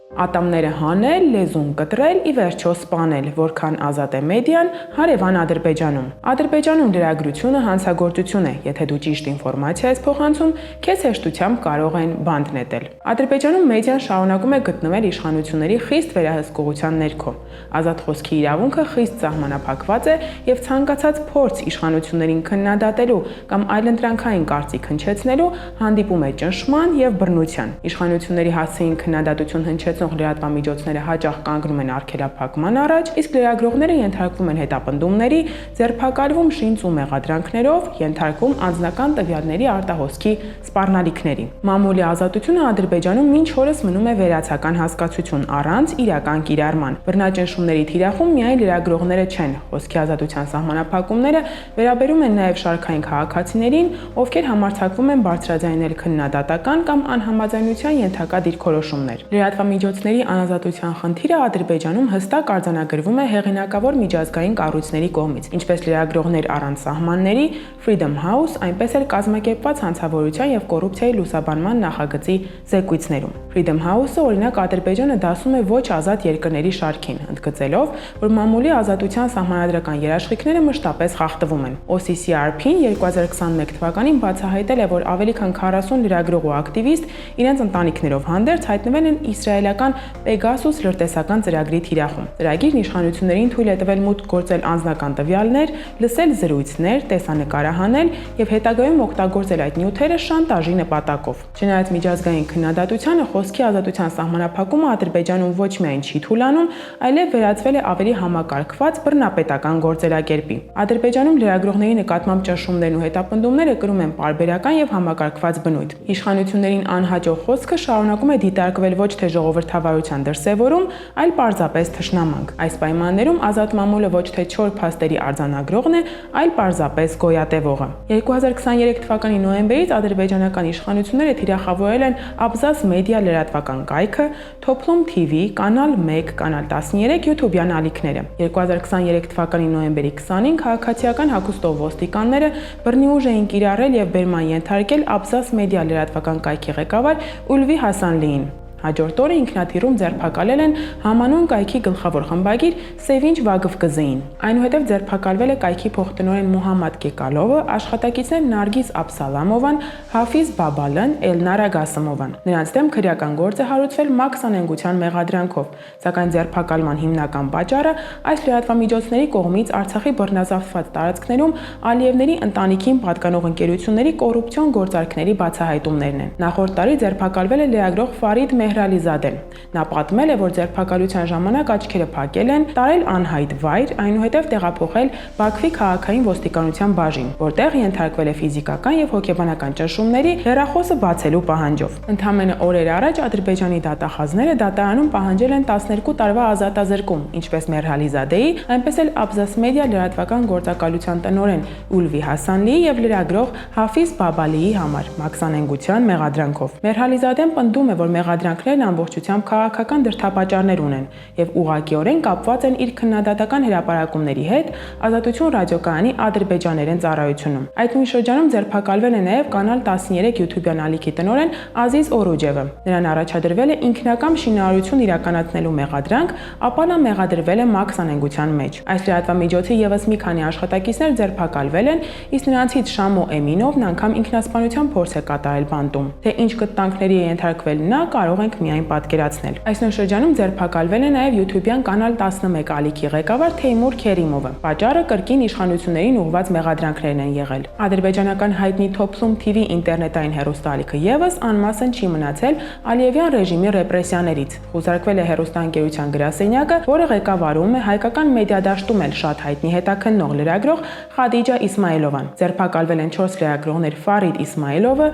Ատամները հանել, լեզուն կտրել, ի վերջո սպանել, որքան ազատ է մեդիան, հարևան Ադրբեջանում։ Ադրբեջանում լրագրությունը հանցագործություն է, եթե դու ճիշտ ինֆորմացիա ես փոխանցում, քեզ հեշտությամբ կարող են բանտ նետել։ Ադրբեջանում մեդիան շարունակում է գտնվել իշխանությունների խիստ վերահսկողության ներքո։ Ազատ խոսքի իրավունքը խիստ սահմանափակված է եւ ցանկացած փորձ իշխանություններին քննադատելու կամ այլընտրանքային կարծիք հնչեցնելու հանդիպում է ճնշման եւ բռնության։ Իշխանությունների հասցեին քննադատություն հնչեցնող լրատվամիջոցները հաճախ կանգնում են արգելափակման առաջ, իսկ լրագրողները ենթարկվում են հետապնդումների, ձերբակալվում շինծ ու մեղադրանքներով, ենթարկվում անձնական տվյալների արտահոսքի սպառնալիքների։ Մամուլի ազատությունը Ադրբեջանում մինչ օրս մնում է վերացական հասկացություն առանց իրական կիրառման։ Բռնաճնշումների թիրախում միայն լրագրողները չեն, խոսքի ազատության սահմանափակումները վերաբերում են նաև շարքային քաղաքացիներին, ովքեր համարձակվում են բարձրաձայնել քննադատական կամ անհամաձայնության ենթակա դիրքորոշումներ։ Լրատվամիջոցների անազատության խնդիրը Ադրբեջանում հստակ արձանագրվում է հեղինակավոր միջազգային կառույցների կողմից, ինչպես լրագրողներ առանց սահմանների, Freedom House, այնպես էլ կազմակերպված հանցավորության եւ կոռուպցիայի լուսաբանման նախագծի զեկույցներում։ Freedom House-ը օրինակ Ադրբեջանը դասում է ոչ ազատ երկրների շարքին, ընդգծելով, որ մամուլի ազատության սահմանադրական երաշխիքները մշտապես խախտվում են։ OCCRP-ն 2021 թվականին բացահայտել է, որ ավելի քան 40 լրագրող ու ակտիվիստ իրենց ընտանիքներով հանդերձ հայտնվել են իսրայելական Pegasus լրտեսական ծրագրի թիրախում։ Ծրագիրն իշխանություններին թույլ է տվել մուտք գործել անձնական տվյալներ, լսել զրույցներ, տեսանկարահանել եւ հետագայում օգտագործել այդ նյութերը շանտաժի նպատակով։ Չնայած միջազգային քննադատությանը, խոսքի ազատության սահմանափակումը Ադրբեջանում ոչ միայն չի թուլանում, այլև վերածվել է ավելի համակարգված բռնապետական գործելակերպի։ Ադրբեջանում լրագրողների նկատմամբ ճնշումներն ու հետապնդումները կրում են պարբերական եւ համակարգված բնույթ։ Իշխանություններին անհաջող խոսքը շարունակում է դիտարկվել ոչ թե ժողովրդավարության դրսևորում, այլ պարզապես թշնամանք։ Այս պայմաններում ազատ մամուլը ոչ թե չոր փաստերի արձանագրողն է, այլ պարզապես գոյատևողը։ 2023 թվականի նոյեմբերից ադրբեջանական իշխանությունները թիրախավորել են Abzas Media լրատվական կայքը, Toplum TV, Կանալ 1, Կանալ 13 YouTube-յան ալիքները։ 2023 թվականի նոյեմբերի 20-ին քաղաքացիական հագուստով ոստիկանները բռնի ուժ էին կիրառել եւ բերման ենթարկել Abzas Media լրատվական կայքի ղեկավար Ulvi Hasanliին։ Հաջորդ օրը ինքնաթիռում ձերբակալել են համանուն կայքի գլխավոր խմբագիր Sevinch Vagvkzyin։ Այնուհետև ձերբակալվել է կայքի փոխտնօրեն Մուհամմադ Կեկալովը, աշխատակիցներ Նարգիս Աբսալամովան, Հաֆիզ Բաբալն, Էլնարա Գասիմովան։ Նրանց դեմ քրեական գործ է հարուցվել մաքսանենգության մեղադրանքով, սակայն ձերբակալման հիմնական պատճառը այս լրատվամիջոցների կողմից Արցախի բռնազավթված տարածքներում Ալիևների ընտանիքին պատկանող ընկերությունների կոռուպցիոն գործարքների բացահայտումներն են։ Նախորդ տարի ձերբակալվել է լրագրող Ֆարիդ Մեհրալիզադեն։ Նա պատմել է, որ ձերբակալության ժամանակ աչքերը փակել են, տարել անհայտ վայր, այնուհետև տեղափոխել Բաքվի քաղաքային ոստիկանության բաժին, որտեղ ենթարկվել է ֆիզիկական եւ հոգեբանական ճնշումների, հեռախոսը բացելու պահանջով։ Ընդամենը օրեր առաջ Ադրբեջանի դատախազները դատարանում պահանջել են 12 տարվա ազատազրկում, ինչպես Մեհրալիզադեի, այնպես էլ Abzas Media լրատվական գործակալության տնօրեն Ulvi Hasanliի եւ լրագրող Հաֆիզ Բաբալիի համար մաքսանենգության մեղադրանքով։ Մեհրալիզադեն պնդում է, որ մեղադրանքներն ամբողջությամբ քաղաքական դրդապատճառներ ունեն եւ ուղղակիորեն կապված են իր քննադատական հրապարակումների հետ Ազատություն ռադիոկայանի ադրբեջաներեն ծառայությունում։ Այդ նույն շրջանում ձերբակալվել է նաեւ Կանալ 13 YouTube-յան ալիքի տնօրեն Ազիզ Օրոջևը։ Նրան առաջադրվել է ինքնակամ շինարարություն իրականացնելու մեղադրանք, ապա նա մեղադրվել է մաքսանենգության մեջ։ Այս լրատվամիջոցի եւս մի քանի աշխատակիցներ ձերբակալվել են, իսկ նրանցից Շամո Էմինովն անգամ ինքնասպանության փորձ է կատարել բանտում։ Թե ինչ կտանքների է ենթարկվել նա, կարող ենք միայն պատկերացնել։ Այս նույն շրջանում ձերբակալվել է նաև YouTube-յան Կանալ 11 ալիքի ղեկավար Թեյմուր Քերիմովը։ Պատճառը կրկին իշխանություններին ուղղված մեղադրանքներն են եղել։ Ադրբեջանական հայտնի Toplum TV ինտերնետային հեռուստաալիքը եւս անմասն չի մնացել Ալիևյան ռեժիմի ռեպրեսիաներից։ Խուզարկվել է հեռուստաընկերության գրասենյակը, որը ղեկավարում է հայկական մեդիա դաշտում էլ շատ հայտնի հետաքննող լրագրող Խադիջա Իսմայելովան։ Ձերբակալվել են 4 լրագրողներ Ֆարիդ Իսմայելովը,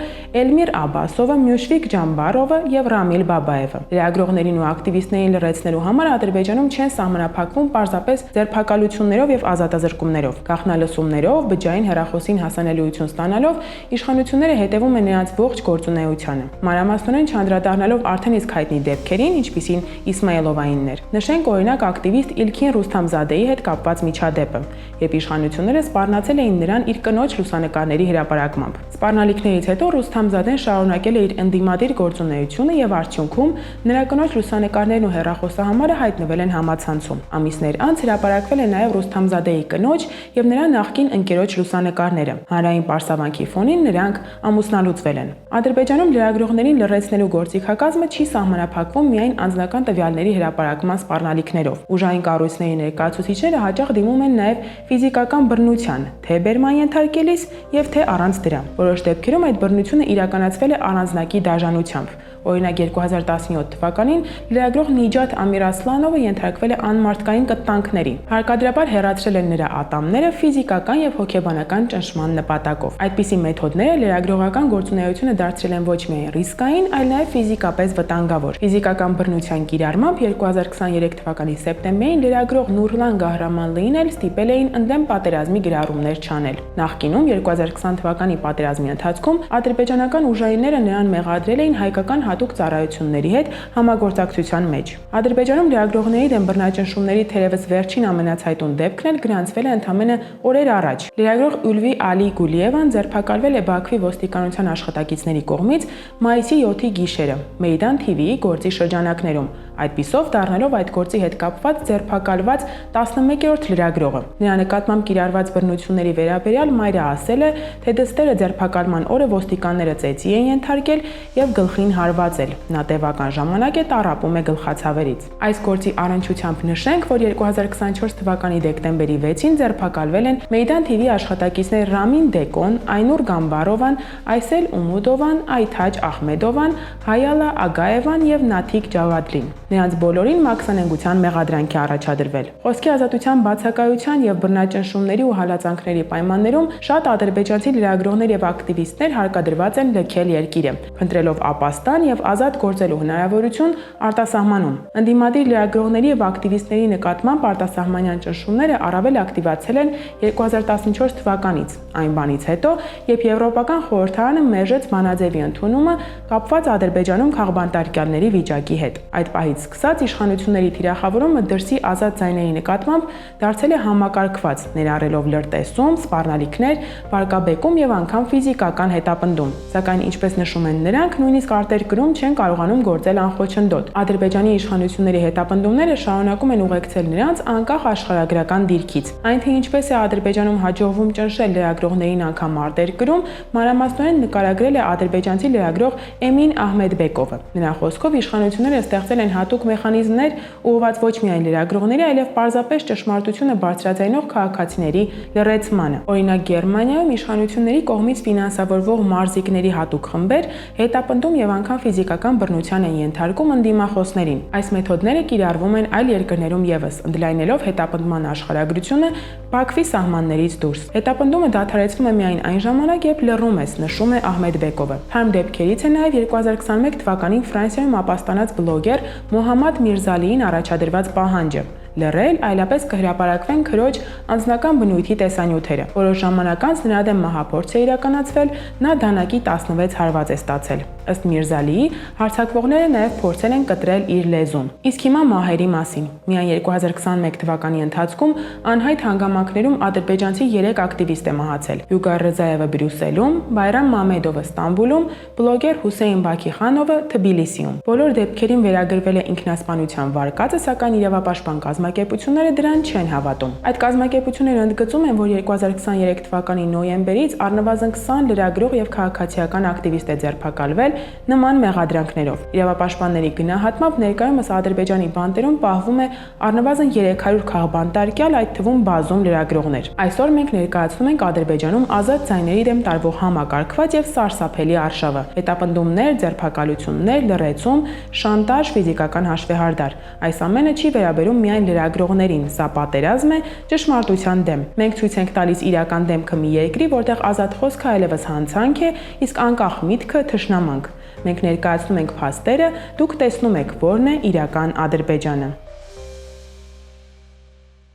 Էլմիր Աբասովը, Մյուշվիկ Ջամբարովը եւ Ռամիլ Բաբաևը։ Լրագրողներին ու ակտիվիստներին լրացնելու համար Ադրբեջանում չեն սահմանափակվում պարզապես ձերբակալություններով եւ ազատազրկումներով։ Գաղտնալսումներով, բջջային հեռախոսին հասանելիություն ստանալով իշխանությունները հետևում են նրանց ողջ գործունեությանը։ Մանրամասնորեն չանդրադառնալով արդեն իսկ հայտնի դեպքերին, ինչպիսին Իսմայելովայինն էր։ Նշենք օրինակ ակտիվիստ Իլքին Ռուստամզադեի հետ կապված միջադեպը, երբ իշխանությունները սպառնացել էին նրան իր կնոջ լուսանկարների հրապարակմամբ։ Սպառնալիքներից հետո Ռուստամզադեն շարունակել է իր ընդդիմադիր գործունեությունը եւ արդյունքում նրա կնոջ լուսանկարներն ու հեռախոսահամարը հայտնվել են համացանցում։ Ամիսներ անց հրապարակվել է նաև Ռուստամզադեի կնոջ եւ նրա նախկին ընկերոջ լուսանկարները։ Հանրային պարսավանքի ֆոնին նրանք ամուսնալուծվել են։ Ադրբեջանում լրագրողներին լռեցնելու գործիքակազմը չի սահմանափակվում միայն անձնական տվյալների հրապարակման սպառնալիքներով։ Ուժային կառույցների ներկայացուցիչները հաճախ դիմում են նաև ֆիզիկական բռնության, թե բերման ենթարկելիս եւ թե առանց դրա։ Որոշ դեպքերում այդ բռնությունը իրականացվել է առանձնակի դաժանությամբ։ Օրինակ 2017 թվականին լրագրող Նիջաթ Ամիրասլանովը ենթարկվել է անմարդկային կտանքների։ Հարկադրաբար հեռացրել են նրա ատամները ֆիզիկական եւ հոգեբանական ճնշման նպատակով։ Այդպիսի մեթոդները լրագրողական գործունեությունը դարձրել են ոչ միայն ռիսկային, այլ նաև ֆիզիկապես վտանգավոր։ Ֆիզիկական բռնության կիրառմամբ 2023 թվականի սեպտեմբերին լրագրող Նուրլան Գահրամանլին էլ ստիպել էին ընդդեմ պատերազմի գրառումներ չանել։ Նախկինում 2020 թվականի պատերազմի ընթացքում ադրբեջանական ուժայինները նրան մեղադրել էին հայկական հատուկ ծառայությունների հետ համագործակցության մեջ։ Ադրբեջանում լրագրողների դեմ բռնաճնշումների թերևս վերջին ամենացայտուն դեպքն էլ գրանցվել է ընդամենը օրեր առաջ։ Լրագրող Ուլվի Ալի Գուլիևան ձերբակալվել է Բաքվի ոստիկանության աշխատակիցների կողմից մայիսի 7-ի գիշերը Մեյդան TV-ի գործի շրջանակներում, այդպիսով դառնալով այդ գործի հետ կապված ձերբակալված 11-րդ լրագրողը։ Նրա նկատմամբ կիրառված բռնությունների վերաբերյալ մայրը ասել է, թե դստերը ձերբակալման օրը ոստիկանները ծեծի են ենթարկել եւ գլխին հարվածել։ Նա տևական ժամանակ է տառապում է գլխացավերից։ Այս գործի առնչությամբ նշենք, որ 2024 թվականի դեկտեմբերի 6-ին ձերբակալվել են Մեյդան TV-ի աշխատակիցներ Ռամին Դեկոն, Այնուր Գամբարովան, Այսել Ումուդովան, Այթաջ Ախմեդովան, Հայալա Ագաևան եւ Նաթիկ Ջավադլին։ Նրանց բոլորին մաքսանենգության մեղադրանք է առաջադրվել։ Խոսքի ազատության բացակայության եւ բռնաճնշումների ու հալածանքների պայմաններում շատ ադրբեջանցի լրագրողներ եւ ակտիվիստներ հարկադրված են լքել երկիրը, փնտրելով ապաստան եւ ազատ գործելու հնարավորություն արտասահմանում։ Ընդդիմադիր լրագրողների եւ ակտիվիստների նկատմամբ արտասահմանյան ճնշումները առավել ակտիվացել են 2014 թվականից, այն բանից հետո, երբ Եվրոպական խորհրդարանը մերժեց Վանաձևի ընդունումը կապված Ադրբեջանում քաղբանտարկյալների վիճակի հետ։ Այդ պահից սկսած իշխանությունների թիրախավորումը դրսի ազատ ձայների նկատմամբ դարձել է համակարգված, ներառելով լրտեսում, սպառնալիքներ, վարկաբեկում եւ անգամ ֆիզիկական հետապնդում։ Սակայն ինչպես նշում են նրանք, նույնիսկ արտերկրում չեն կարողանում գործել անխոչնդոտ։ Ադրբեջանի իշխանությունների հետապնդումները շարունակում են ուղեկցել նրանց անկախ աշխարհագրական դիրքից։ Այն թե ինչպես է Ադրբեջանում հաջողվում ճնշել լրագրողներին անգամ արտերկրում, մանրամասնորեն նկարագրել է ադրբեջանցի լրագրող Էմին Ահմեդբեկովը։ Նրա խոսքով իշխանությունները ստեղծել են հատուկ մեխանիզմներ ուղղված ոչ միայն լրագրողների, այլև պարզապես ճշմարտությունը բարձրաձայնող քաղաքացիների լռեցմանը։ Օրինակ Գերմանիայում իշխանությունների կողմից ֆինանսավորվող մարզիկների հատուկ խմբեր հետապնդում եւ անգամ ֆիզիկական բռնության են ենթարկում ընդդիմախոսներին։ Այս մեթոդները կիրառվում են այլ երկրներում եւս, ընդլայնելով հետապնդման աշխարհագրությունը Բաքվի սահմաններից դուրս։ Հետապնդումը դադարեցվում է միայն այն ժամանակ, երբ լռում ես, նշում է Ահմեդբեկովը։ Թարմ դեպքերից է նաեւ 2021 թվականին Ֆրանսիայում ապաստանած բլոգեր Մոհամմադ Միրզալիին առաջադրված պահանջը լռել, այլապես կհրապարակվեն քրոջ անձնական բնույթի տեսանյութերը։ Որոշ ժամանակ անց նրա դեմ մահափորձ է իրականացվել, նա դանակի 16 հարված է ստացել։ Ըստ Միրզալիի, հարձակվողները նաև փորձել են կտրել իր լեզուն։ Իսկ հիմա մահերի մասին։ Միայն 2021 թվականի ընթացքում անհայտ հանգամանքներում ադրբեջանցի 3 ակտիվիստ է մահացել։ Յուգար Ռզայևը Բրյուսելում, Բայրամ Մամեդովը Ստամբուլում, բլոգեր Հուսեյն Բաքիխանովը Թբիլիսիում։ Բոլոր դեպքերին վերագրվել է ինքնասպանության վարկածը, սակայն իրավապաշտպան կազմակերպությունները դրան չեն հավատում։ Այդ կազմակերպությունները ընդգծում են, որ 2023 թվականի նոյեմբերից առնվազն 20 լրագրող եւ քաղաքացիական ակտիվիստ է ձերբակալվել նման մեղադրանքներով։ Իրավապաշտպանների գնահատմամբ ներկայումս Ադրբեջանի բանտերում պահվում է առնվազն 300 քաղբանտարկյալ, այդ թվում բազում լրագրողներ։ Այսօր մենք ներկայացնում ենք Ադրբեջանում ազատ ձայների դեմ տարվող համակարգված եւ սարսափելի արշավը։ Հետապնդումներ, ձերբակալություններ, լռեցում, շանտաժ, ֆիզիկական հաշվեհարդար։ Այս ամենը չի վերաբերում միայն լրագրողներին, սա պատերազմ է ճշմարտության դեմ։ Մենք ցույց ենք տալիս իրական դեմքը մի երկրի, որտեղ ազատ խոսքը այլևս հանցանք է, իսկ անկախ միտքը թշնամանք։ Մենք ներկայացնում ենք փաստերը, դուք տեսնում եք, որն է իրական Ադրբեջանը։